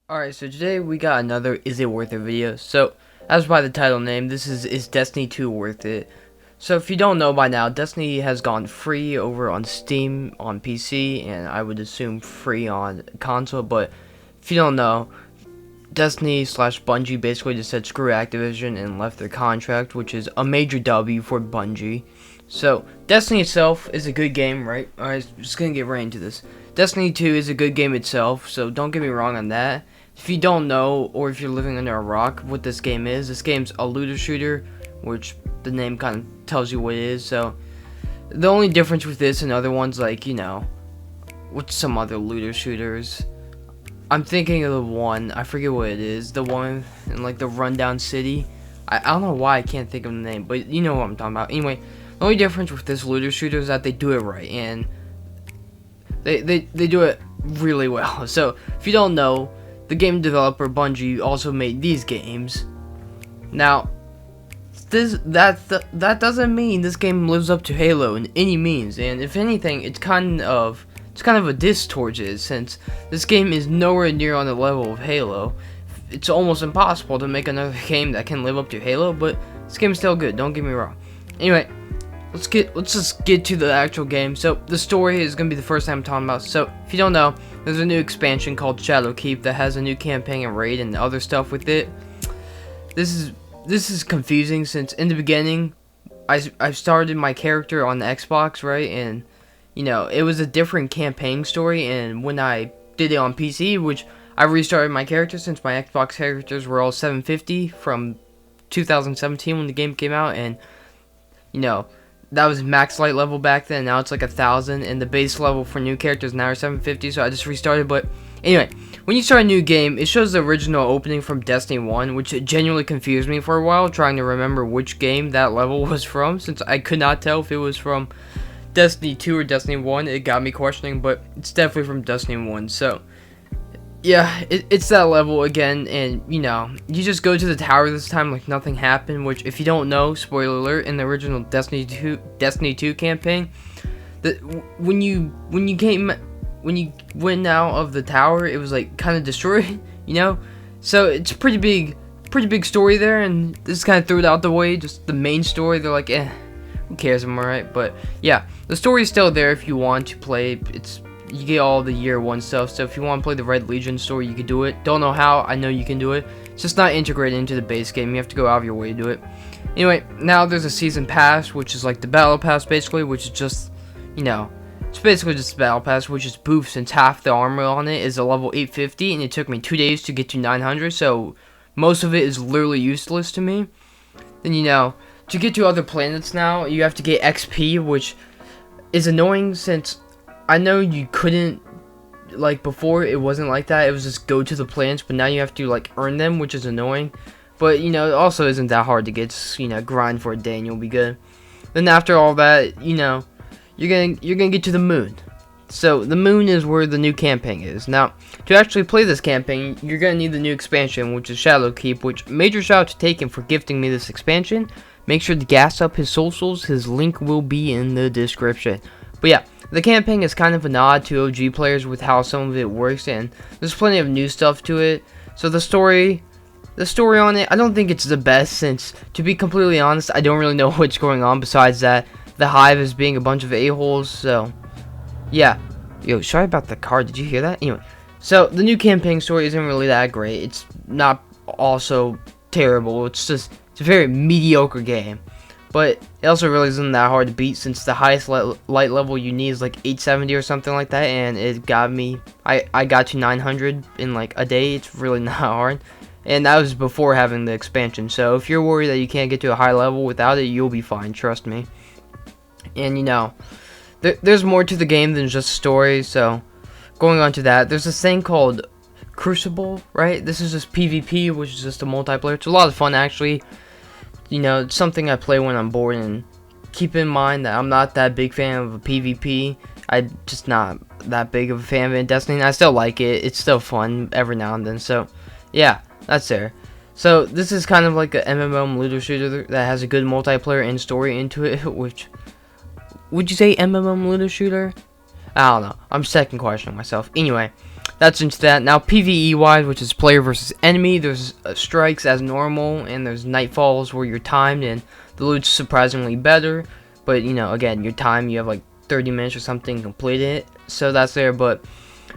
Alright, so today we got another Is It Worth It video. So, as by the title name, this is Destiny 2 worth it? So if you don't know by now, Destiny has gone free over on Steam, on PC, and I would assume free on console, but if you don't know, Destiny slash Bungie basically just said screw Activision and left their contract, which is a major W for Bungie. So, Destiny itself is a good game, right? Alright, just gonna get right into this. Destiny 2 is a good game itself, so don't get me wrong on that. If you don't know, or if you're living under a rock, what this game is, this game's a looter shooter, which the name kind of tells you what it is. So, the only difference with this and other ones, like, what's some other looter shooters? I'm thinking of the one, I forget what it is, the one in, like, the rundown city. I don't know why I can't think of the name, but you know what I'm talking about. Anyway, the only difference with this looter shooter is that they do it right, and they do it really well. So, if you don't know, the game developer Bungie also made these games. Now, that doesn't mean this game lives up to Halo in any means, and if anything, it's kind of a diss towards it, since this game is nowhere near on the level of Halo. It's almost impossible to make another game that can live up to Halo, but this game's still good, don't get me wrong. Anyway, let's just get to the actual game. So the story is gonna be the first time I'm talking about. So if you don't know, there's a new expansion called Shadowkeep that has a new campaign and raid and other stuff with it. This is confusing, since in the beginning I started my character on the Xbox, right, and it was a different campaign story, and when I did it on PC, which I restarted my character since my Xbox characters were all 750 from 2017 when the game came out, and that was max light level back then. Now it's like 1,000, and the base level for new characters now are 750. So I just restarted. But anyway, when you start a new game, it shows the original opening from Destiny 1, which genuinely confused me for a while, trying to remember which game that level was from, since I could not tell if it was from Destiny 2 or Destiny 1. It got me questioning, but it's definitely from Destiny 1. So yeah, it's that level again, and you just go to the tower this time like nothing happened, which, if you don't know, spoiler alert, in the original Destiny 2 campaign, that when you went out of the tower, it was like kind of destroyed, so it's a pretty big story there, and this kind of threw it out the way. Just the main story, they're like, who cares, I'm alright. But yeah, the story's still there if you want to play. You get all the year one stuff, so if you want to play the Red Legion story, you can do it. Don't know how, I know you can do it. It's just not integrated into the base game. You have to go out of your way to do it. Anyway, now there's a season pass, which is like the battle pass basically, which is just, it's basically just the battle pass, which is boof, since half the armor on it is a level 850, and it took me 2 days to get to 900, so most of it is literally useless to me. Then, to get to other planets now, you have to get XP, which is annoying, since I know you couldn't, like, before it wasn't like that. It was just go to the planets, but now you have to, like, earn them, which is annoying. But, it also isn't that hard to get. Just, grind for a day and you'll be good. Then after all that, you're gonna get to the moon. So the moon is where the new campaign is. Now, to actually play this campaign, you're gonna need the new expansion, which is Shadowkeep, which, major shout out to Taken for gifting me this expansion. Make sure to gas up his socials. His link will be in the description. But yeah, the campaign is kind of a nod to OG players with how some of it works, and there's plenty of new stuff to it. So the story on it, I don't think it's the best, since, to be completely honest, I don't really know what's going on besides that the Hive is being a bunch of a-holes. So yeah, yo, sorry about the car, did you hear that? Anyway, so the new campaign story isn't really that great. It's not also terrible. It's a very mediocre game. But it also really isn't that hard to beat, since the highest light level you need is like 870 or something like that, and it got me, I got to 900 in like a day. It's really not hard, and that was before having the expansion. So if you're worried that you can't get to a high level without it, you'll be fine, trust me. And there's more to the game than just story. So going on to that, there's this thing called Crucible, right? This is just PvP, which is just a multiplayer. It's a lot of fun, actually. It's something I play when I'm bored, and keep in mind that I'm not that big fan of a PvP. I'm just not that big of a fan of it in Destiny. I still like it. It's still fun every now and then. So, yeah, that's there. So, this is kind of like a MMO looter shooter that has a good multiplayer and story into it, which, would you say MMO looter shooter? I don't know. I'm second questioning myself. Anyway, that's into that. Now PvE wise, which is player versus enemy, there's strikes as normal, and there's nightfalls where you're timed, and the loot's surprisingly better. But you know, again, your time, you have like 30 minutes or something to complete it, so that's there. But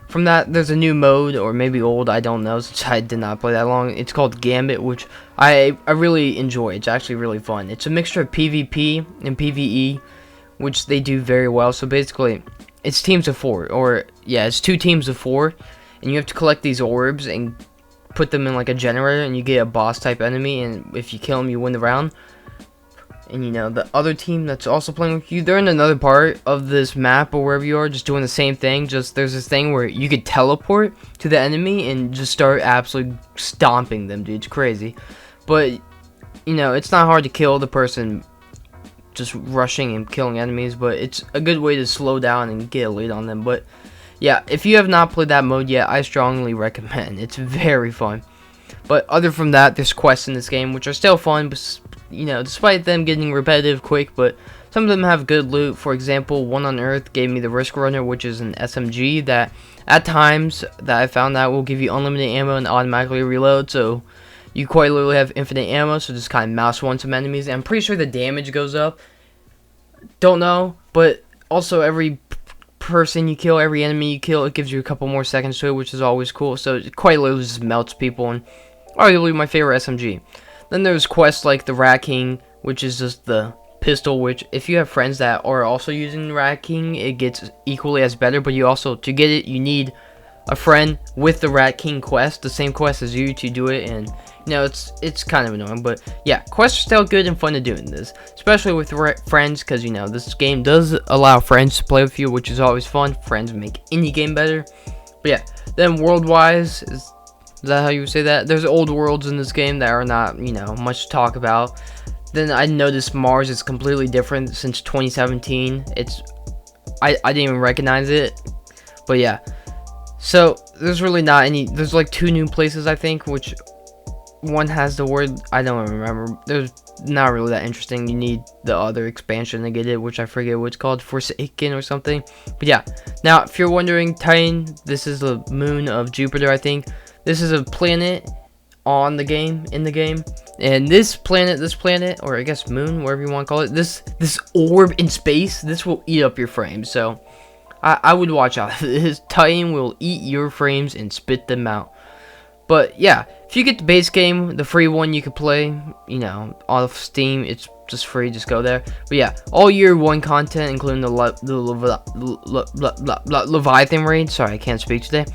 from that, there's a new mode, or maybe old, I don't know, since I did not play that long. It's called Gambit, which I really enjoy. It's actually really fun. It's a mixture of PvP and PvE, which they do very well. So basically, it's teams of 4, or yeah, it's 2 teams of 4, and you have to collect these orbs and put them in like a generator, and you get a boss type enemy, and if you kill them, you win the round. And you know, the other team that's also playing with you, they're in another part of this map or wherever you are, just doing the same thing. Just there's this thing where you could teleport to the enemy and just start absolutely stomping them, dude. It's crazy. But you know, it's not hard to kill the person just rushing and killing enemies, but it's a good way to slow down and get a lead on them. But yeah, if you have not played that mode yet, I strongly recommend. It's very fun. But other from that, there's quests in this game which are still fun, but you know, despite them getting repetitive quick, but some of them have good loot. For example, one on Earth gave me the Risk Runner, which is an SMG that at times that I found out will give you unlimited ammo and automatically reload, so you quite literally have infinite ammo. So just kind of mouse one some enemies, and I'm pretty sure the damage goes up, don't know, but also every person you kill, every enemy you kill, it gives you a couple more seconds to it, which is always cool. So it quite literally just melts people, and arguably my favorite SMG. Then there's quests like the Rat King, which is just the pistol, which if you have friends that are also using Rat King, it gets equally as better, but you also, to get it, you need a friend with the Rat King quest, the same quest as you, to do it. And you know, it's kind of annoying, but yeah, quests are still good and fun to do in this, especially with friends, because you know, this game does allow friends to play with you, which is always fun. Friends make any game better. But yeah, then world-wise, is that how you would say that? There's old worlds in this game that are not, you know, much to talk about. Then I noticed Mars is completely different since 2017. I didn't even recognize it. But yeah. So there's really not any, there's like 2 new places, I think, which one has the word, I don't remember. There's not really that interesting. You need the other expansion to get it, which I forget what it's called, Forsaken or something. But yeah. Now, if you're wondering, Titan, this is the moon of Jupiter, I think. This is a planet on the game, in the game, and this planet, or I guess moon, whatever you want to call it, this orb in space, this will eat up your frames. So I would watch out. This Titan will eat your frames and spit them out. But yeah, if you get the base game, the free one you can play, you know, off Steam, it's just free, just go there. But yeah, all year 1 content, including the Leviathan raid, sorry, I can't speak today.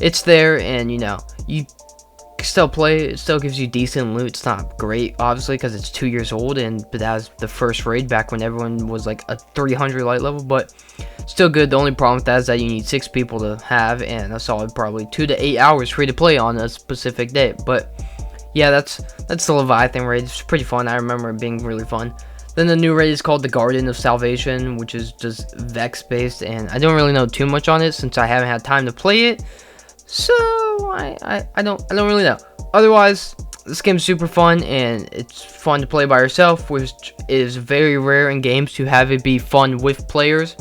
It's there, and you know, you still play. It still gives you decent loot. It's not great, obviously, because it's 2 years old, but that was the first raid back when everyone was like a 300 light level. But still good. The only problem with that is that you need 6 people to have, and a solid probably 2 to 8 hours free to play on a specific day. But yeah, that's the Leviathan raid. It's pretty fun. I remember it being really fun. Then the new raid is called the Garden of Salvation, which is just Vex based, and I don't really know too much on it since I haven't had time to play it. So I don't really know. Otherwise, this game's super fun, and it's fun to play by yourself, which is very rare in games to have it be fun with players,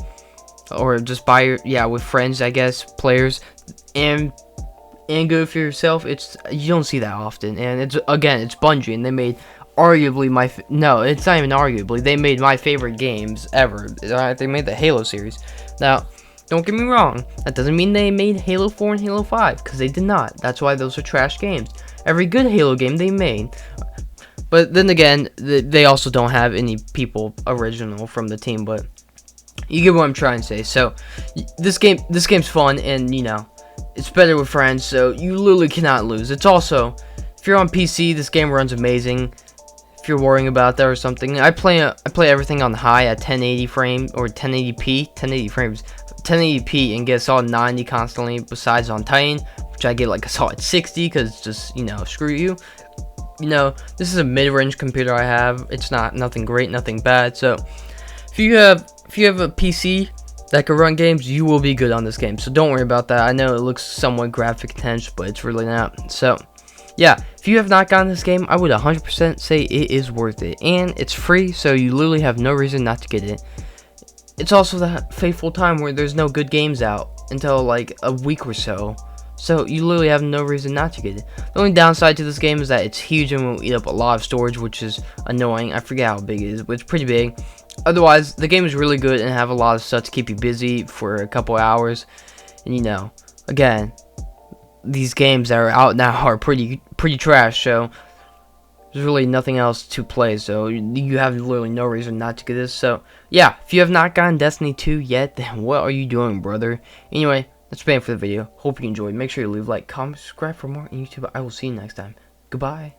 or just with friends, I guess, players, and good for yourself. You don't see that often, and it's Bungie, and they made arguably it's not even arguably, they made my favorite games ever. They made the Halo series. Now, don't get me wrong, that doesn't mean they made Halo 4 and Halo 5, because they did not. That's why those are trash games. Every good Halo game they made. But then again, they also don't have any people original from the team, but you get what I'm trying to say. So, this game's fun, and you know, it's better with friends, so you literally cannot lose. It's also, if you're on PC, this game runs amazing. If you're worrying about that or something, I play everything on high at 1080 frame or 1080p, 1080 frames. 1080p, and get a solid 90 constantly, besides on Titan, which I get like a solid 60, because it's just, you know, screw you. You know, this is a mid-range computer I have. It's nothing great, nothing bad. So if you have a PC that can run games, you will be good on this game. So don't worry about that. I know it looks somewhat graphic intense, but it's really not. So yeah, if you have not gotten this game, I would 100% say it is worth it, and it's free, so you literally have no reason not to get it. It's also that fateful time where there's no good games out until like a week or so. So you literally have no reason not to get it. The only downside to this game is that it's huge and will eat up a lot of storage, which is annoying. I forget how big it is, but it's pretty big. Otherwise, the game is really good and have a lot of stuff to keep you busy for a couple hours. And you know, again, these games that are out now are pretty trash. So there's really nothing else to play. So you have literally no reason not to get this. So yeah, if you have not gotten Destiny 2 yet, then what are you doing, brother? Anyway, that's been it for the video. Hope you enjoyed. Make sure you leave a like, comment, subscribe for more on YouTube. I will see you next time. Goodbye.